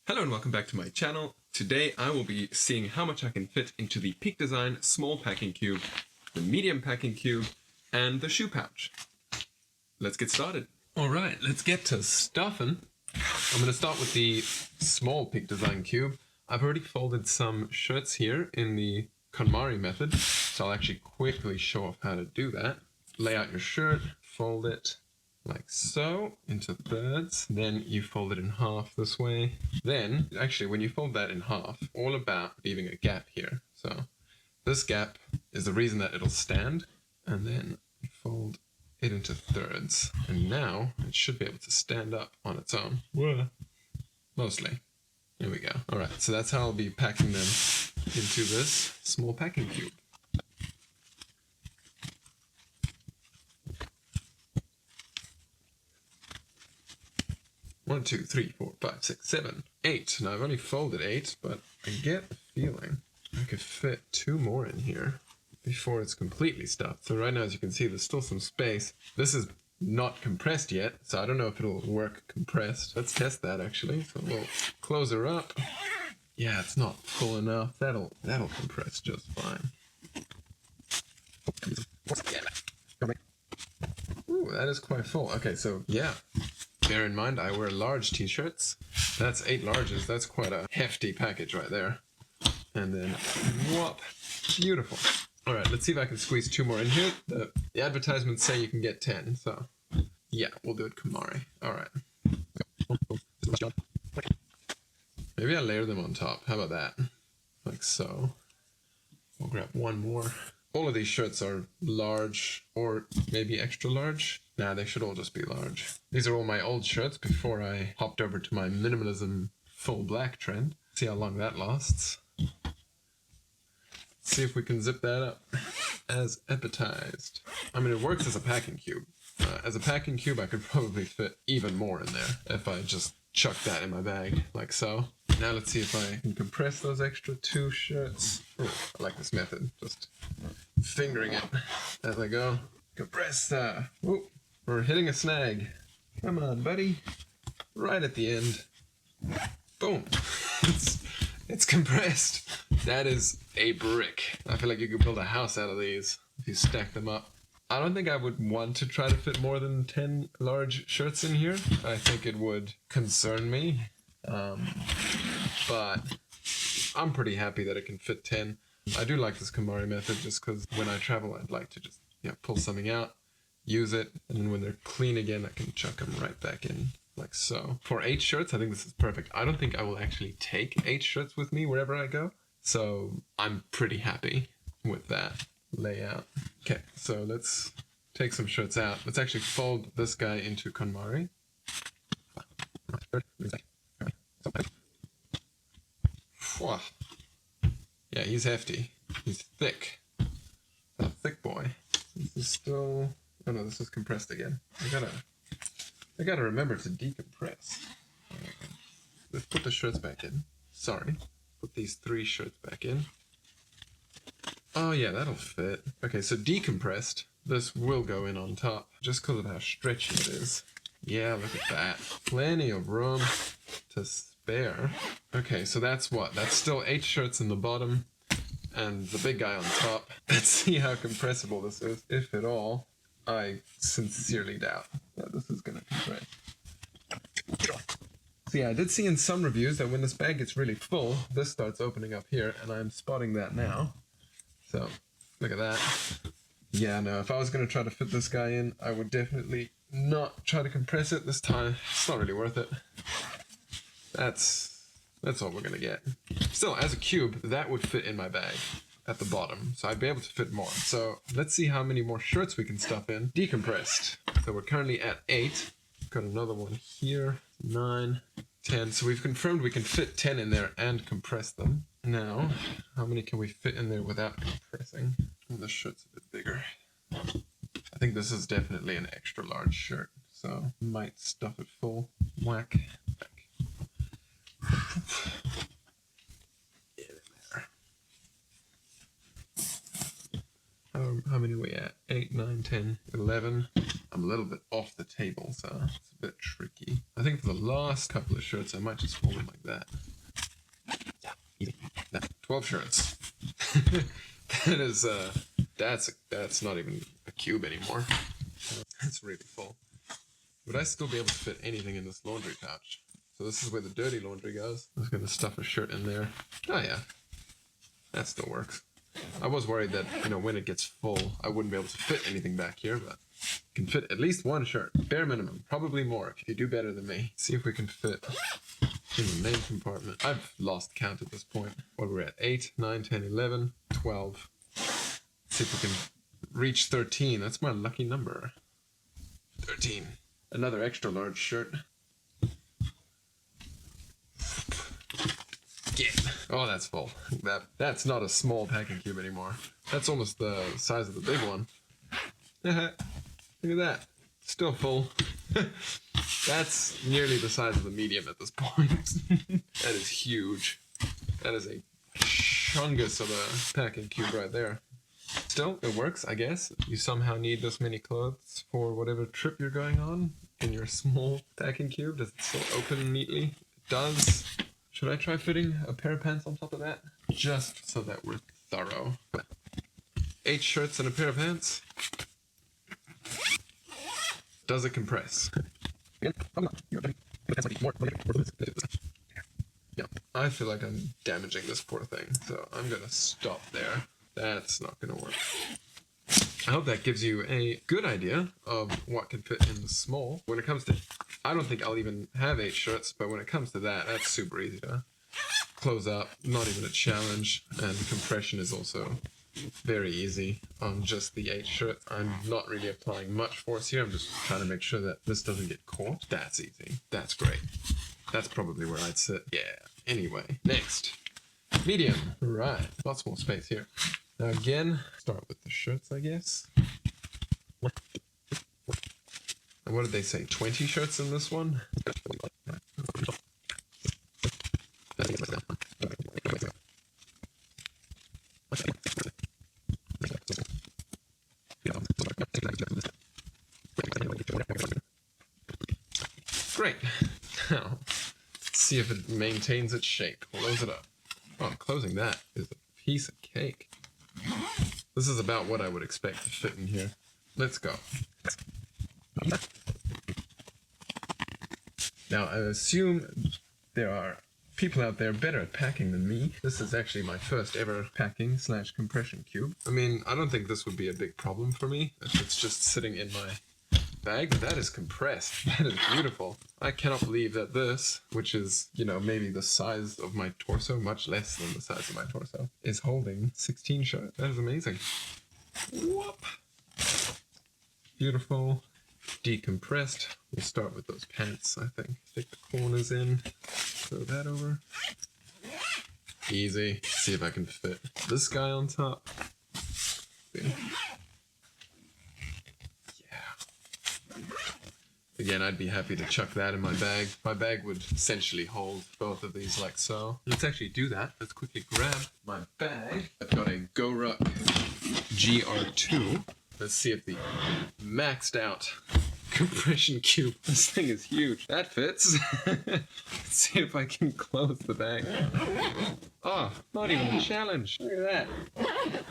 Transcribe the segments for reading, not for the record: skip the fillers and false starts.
Hello and welcome back to my channel. Today I will be seeing how much I can fit into the Peak Design small packing cube, the medium packing cube, and the shoe pouch. Let's get started. Alright, let's get to stuffing. I'm going to start with the small Peak Design cube. I've already folded some shirts here in the KonmariMethod method, so I'll actually quickly show off how to do that. Lay out your shirt, fold it like so into thirds, then you fold it in half this way. Then actually when you fold that in half, all about leaving a gap here. So this gap is the reason that it'll stand, and then you fold it into thirds, and now it should be able to stand up on its own. Whoa. Mostly. Here we go. Alright, so that's how I'll be packing them into this small packing cube. 1, 2, 3, 4, 5, 6, 7, 8. Now I've only folded 8, but I get a feeling I could fit 2 more in here before it's completely stuffed. So right now, as you can see, there's still some space. This is not compressed yet, so I don't know if it'll work compressed. Let's test that actually. So we'll close her up. Yeah, it's not full enough. That'll compress just fine. Ooh, that is quite full. Okay, so yeah. Bear in mind, I wear large t-shirts. That's 8 larges. That's quite a hefty package right there. And then, whoop, beautiful. All right, let's see if I can squeeze 2 more in here. The advertisements say you can get 10, so yeah, we'll do it Konmari. All right. Maybe I'll layer them on top. How about that? Like so. We'll grab 1 more. All of these shirts are large or maybe extra large. Nah, they should all just be large. These are all my old shirts before I hopped over to my minimalism full black trend. See how long that lasts. See if we can zip that up as appetized. I mean, it works as a packing cube. As a packing cube, I could probably fit even more in there if I just chucked that in my bag, like so. Now let's see if I can compress those extra 2 shirts. Oh, I like this method. Just fingering it as I go. Compress. Whoop. We're hitting a snag. Come on, buddy. Right at the end. Boom. It's compressed. That is a brick. I feel like you could build a house out of these if you stack them up. I don't think I would want to try to fit more than 10 large shirts in here. I think it would concern me. But I'm pretty happy that it can fit 10. I do like this KonmariMethod method just because when I travel, I'd like to just pull something out, use it, and then when they're clean again, I can chuck them right back in like so. For 8 shirts, I think this is perfect. I don't think I will actually take 8 shirts with me wherever I go, so I'm pretty happy with that layout. Okay, so let's take some shirts out. Let's actually fold this guy into Konmari. Yeah, he's hefty. He's thick. A thick boy. This is still... Oh no, this is compressed again. I gotta remember to decompress. Let's put the shirts back in. Sorry. Put these 3 shirts back in. Oh yeah, that'll fit. Okay, so decompressed. This will go in on top, just because of how stretchy it is. Yeah, look at that. Plenty of room to spare. Okay, so that's what? That's still 8 shirts in the bottom, and the big guy on top. Let's see how compressible this is, if at all. I sincerely doubt that this is gonna compress. So yeah, I did see in some reviews that when this bag gets really full, this starts opening up here, and I'm spotting that now. So, look at that. Yeah, no, if I was gonna try to fit this guy in, I would definitely not try to compress it this time. It's not really worth it. That's all we're gonna get. Still, as a cube, that would fit in my bag at the bottom, so I'd be able to fit more. So let's see how many more shirts we can stuff in. Decompressed. So we're currently at 8. Got another one here. 9, 10. So we've confirmed we can fit 10 in there and compress them. Now, how many can we fit in there without compressing? Oh, this shirt's a bit bigger. I think this is definitely an extra large shirt, so might stuff it full. Whack. Back. How many are we at? 8, 9, 10, 11. I'm a little bit off the table, so it's a bit tricky. I think for the last couple of shirts, I might just fold them like that. Yeah, easy. 12 shirts. That is, that's not even a cube anymore. That's really full. Would I still be able to fit anything in this laundry pouch? So this is where the dirty laundry goes. I'm just going to stuff a shirt in there. Oh yeah, that still works. I was worried that, you know, when it gets full, I wouldn't be able to fit anything back here, but you can fit at least one shirt. Bare minimum. Probably more if you do better than me. See if we can fit in the main compartment. I've lost count at this point. What we're at? 8, 9, 10, 11, 12. Let's see if we can reach 13. That's my lucky number. 13. Another extra large shirt. Oh, that's full. That's not a small packing cube anymore. That's almost the size of the big one. Look at that. Still full. That's nearly the size of the medium at this point. That is huge. That is a chungus of a packing cube right there. Still, it works, I guess. You somehow need this many clothes for whatever trip you're going on in your small packing cube. Does it still open neatly? It does. Should I try fitting a pair of pants on top of that? Just so that we're thorough. 8 shirts and a pair of pants. Does it compress? Yeah, I feel like I'm damaging this poor thing, so I'm gonna stop there. That's not gonna work. I hope that gives you a good idea of what can fit in the small. When it comes to, I don't think I'll even have 8 shirts, but when it comes to that, that's super easy to close up. Not even a challenge, and compression is also very easy on just the 8 shirts. I'm not really applying much force here. I'm just trying to make sure that this doesn't get caught. That's easy. That's great. That's probably where I'd sit. Yeah. Anyway, next. Medium. Right. Lots more space here. Now again, start with the shirts, I guess. And what did they say? 20 shirts in this one? Great. Now, let's see if it maintains its shape. Close it up. Oh, closing that is a piece of cake. This is about what I would expect to fit in here. Let's go. Now, I assume there are people out there better at packing than me. This is actually my first ever packing / compression cube. I mean, I don't think this would be a big problem for me if it's just sitting in my bag. That is compressed. That is beautiful. I cannot believe that this, which is, you know, maybe the size of my torso, much less than the size of my torso, is holding 16 shirts. That is amazing. Whoop. Beautiful. Decompressed. We'll start with those pants, I think. Stick the corners in. Throw that over. Easy. See if I can fit this guy on top. See? Again, I'd be happy to chuck that in my bag. My bag would essentially hold both of these like so. Let's actually do that. Let's quickly grab my bag. I've got a GoRuck GR2. Let's see if the maxed out compression cube. This thing is huge. That fits. Let's see if I can close the bag. Oh, not even a challenge. Look at that.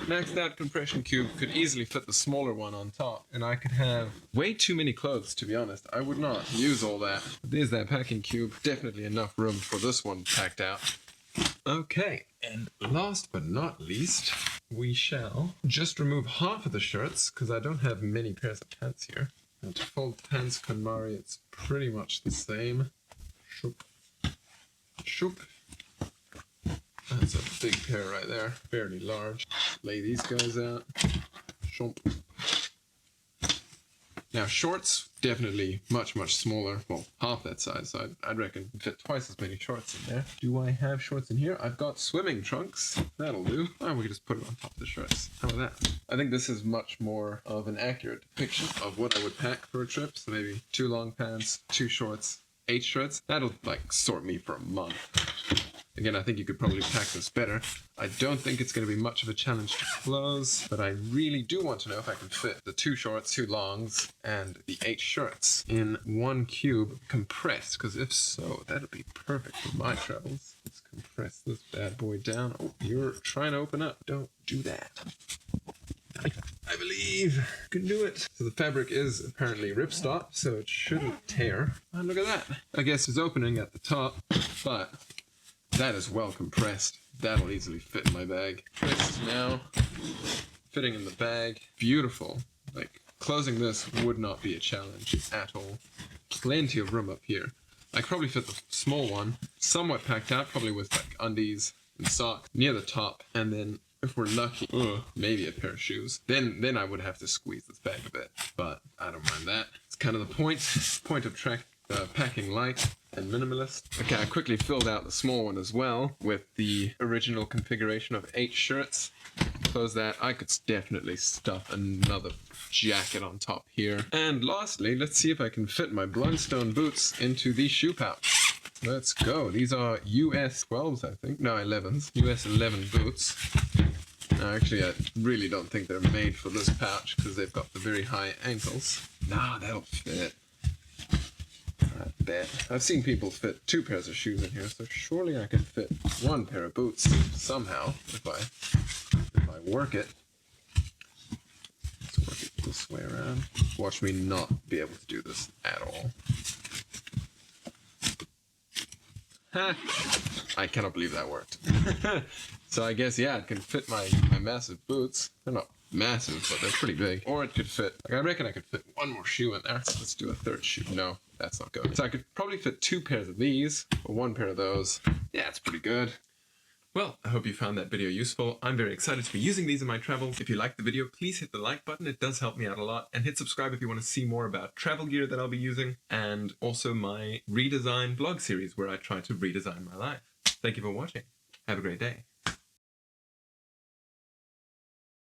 Maxed out compression cube could easily fit the smaller one on top. And I could have way too many clothes, to be honest. I would not use all that. But there's that packing cube. Definitely enough room for this one packed out. Okay, and last but not least, we shall just remove half of the shirts, because I don't have many pairs of pants here. And to fold pants, Konmari, it's pretty much the same. Shoop. Shoop. That's a big pair right there. Fairly large. Lay these guys out. Shoop. Now shorts, definitely much, much smaller. Well, half that size, so I'd reckon fit twice as many shorts in there. Do I have shorts in here? I've got swimming trunks. That'll do. Oh, we can just put it on top of the shirts. How about that? I think this is much more of an accurate depiction of what I would pack for a trip. So maybe 2 long pants, 2 shorts, 8 shirts. That'll like sort me for a month. Again, I think you could probably pack this better. I don't think it's going to be much of a challenge to close, but I really do want to know if I can fit the 2 shorts, 2 longs, and the 8 shirts in one cube compressed, because if so, that'll be perfect for my travels. Let's compress this bad boy down. Oh, you're trying to open up. Don't do that. I believe you can do it. So the fabric is apparently ripstop, so it shouldn't tear. And look at that. I guess it's opening at the top, but that is well compressed. That'll easily fit in my bag. This is now fitting in the bag. Beautiful. Like, closing this would not be a challenge at all. Plenty of room up here. I could probably fit the small one, somewhat packed out, probably with like undies and socks near the top, and then if we're lucky, maybe a pair of shoes. Then I would have to squeeze this bag a bit, but I don't mind that. It's kind of the point of packing light and minimalist. Okay, I quickly filled out the small one as well with the original configuration of 8 shirts. Close that. I could definitely stuff another jacket on top here. And lastly, let's see if I can fit my Blundstone boots into the shoe pouch. Let's go. These are US 12s, I think. No, 11s. US 11 boots. Now, actually, I really don't think they're made for this pouch because they've got the very high ankles. Nah, that'll fit. I bet. I've seen people fit 2 pairs of shoes in here, so surely I can fit 1 pair of boots somehow if I work it. Let's work it this way around. Watch me not be able to do this at all. Ha! I cannot believe that worked. So I guess, yeah, it can fit my massive boots. They're not massive, but they're pretty big. Or it could fit, like I reckon I could fit 1 more shoe in there. Let's do a 3rd shoe. No, that's not good. So I could probably fit 2 pairs of these, or 1 pair of those. Yeah, it's pretty good. Well, I hope you found that video useful. I'm very excited to be using these in my travels. If you liked the video, please hit the like button. It does help me out a lot. And hit subscribe if you want to see more about travel gear that I'll be using. And also my redesign blog series where I try to redesign my life. Thank you for watching. Have a great day.